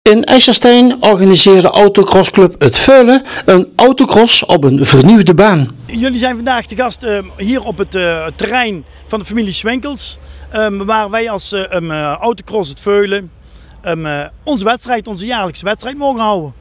In IJsselstein organiseerde Autocrossclub Het Veulen een autocross op een vernieuwde baan. Jullie zijn vandaag te gast hier op het terrein van de familie Swinkels, waar wij als Autocross Het Veulen onze jaarlijkse wedstrijd mogen houden.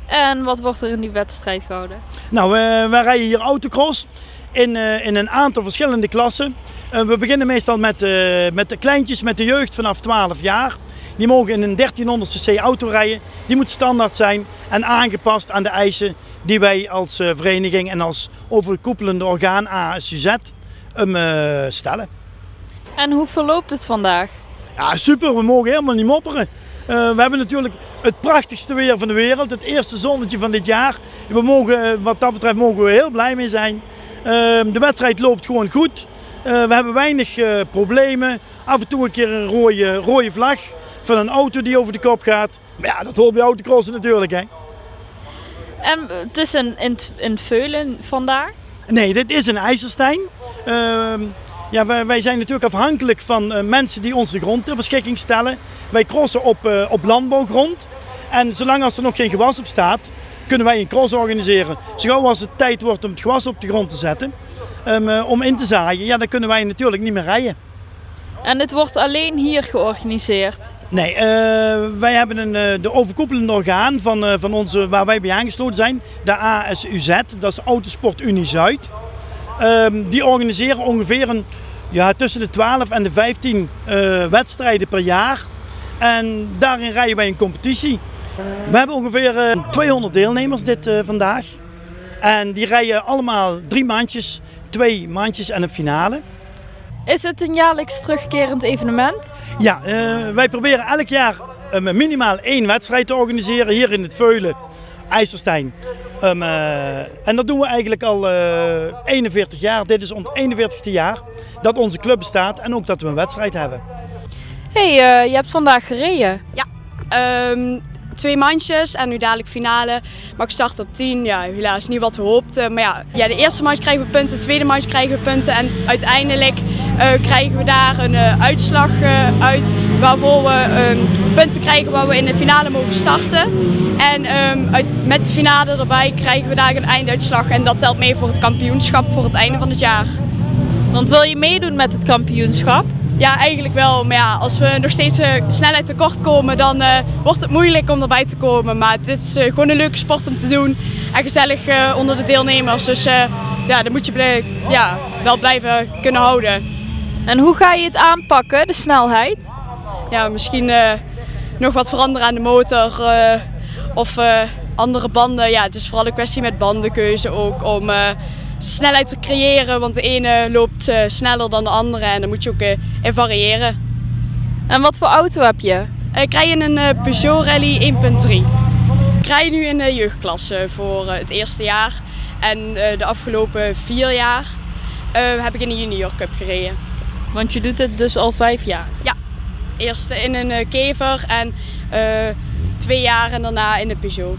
En wat wordt er in die wedstrijd gehouden? Nou, wij rijden hier autocross in een aantal verschillende klassen. We beginnen meestal met de kleintjes, met de jeugd vanaf 12 jaar. Die mogen in een 1300cc auto rijden. Die moet standaard zijn en aangepast aan de eisen die wij als vereniging en als overkoepelende orgaan ASUZ stellen. En hoe verloopt het vandaag? Ja, super, we mogen helemaal niet mopperen. We hebben natuurlijk het prachtigste weer van de wereld, het eerste zonnetje van dit jaar. We mogen, wat dat betreft mogen we heel blij mee zijn. De wedstrijd loopt gewoon goed. We hebben weinig problemen. Af en toe een keer een rode vlag van een auto die over de kop gaat. Maar ja, dat hoort bij autocrossen natuurlijk, hè. En het is in Veulen vandaag? Nee, dit is in IJsselstein. Ja, wij zijn natuurlijk afhankelijk van mensen die ons de grond ter beschikking stellen. Wij crossen op landbouwgrond. En zolang als er nog geen gewas op staat, kunnen wij een cross organiseren. Zo gauw als het tijd wordt om het gewas op de grond te zetten, om in te zaaien, ja, dan kunnen wij natuurlijk niet meer rijden. En het wordt alleen hier georganiseerd? Nee, wij hebben de overkoepelende orgaan van onze, waar wij bij aangesloten zijn, de ASUZ, dat is Autosport Unie Zuid. Die organiseren ongeveer tussen de 12 en de 15 wedstrijden per jaar. En daarin rijden wij een competitie. We hebben ongeveer 200 deelnemers vandaag. En die rijden allemaal 3 mandjes, 2 mandjes en een finale. Is het een jaarlijks terugkerend evenement? Ja, wij proberen elk jaar minimaal 1 wedstrijd te organiseren hier in het Veulen, IJsselstein. En dat doen we eigenlijk al 41 jaar. Dit is ons 41ste jaar dat onze club bestaat en ook dat we een wedstrijd hebben. Hey, je hebt vandaag gereden. Ja, 2 mandjes en nu dadelijk finale. Mag starten op 10. Ja, helaas niet wat we hoopten. Maar ja, de eerste mandje krijgen we punten, de tweede mandje krijgen we punten. En uiteindelijk krijgen we daar een uitslag uit waarvoor we punten krijgen waar we in de finale mogen starten. En met de finale erbij krijgen we daar een einduitslag. En dat telt mee voor het kampioenschap voor het einde van het jaar. Want wil je meedoen met het kampioenschap? Ja, eigenlijk wel. Maar ja, als we nog steeds snelheid tekort komen, dan wordt het moeilijk om erbij te komen. Maar het is gewoon een leuke sport om te doen en gezellig onder de deelnemers. Dus ja, dan moet je wel blijven kunnen houden. En hoe ga je het aanpakken, de snelheid? Ja, misschien nog wat veranderen aan de motor of andere banden. Ja, het is vooral een kwestie met bandenkeuze ook om snelheid te creëren, want de ene loopt sneller dan de andere en daar moet je ook in variëren. En wat voor auto heb je? Ik rij in een Peugeot Rally 1.3. Ik rij nu in de jeugdklasse voor het eerste jaar en de afgelopen 4 jaar heb ik in de Junior Cup gereden. Want je doet het dus al 5 jaar? Ja, eerst in een Kever en 2 jaar en daarna in de Peugeot.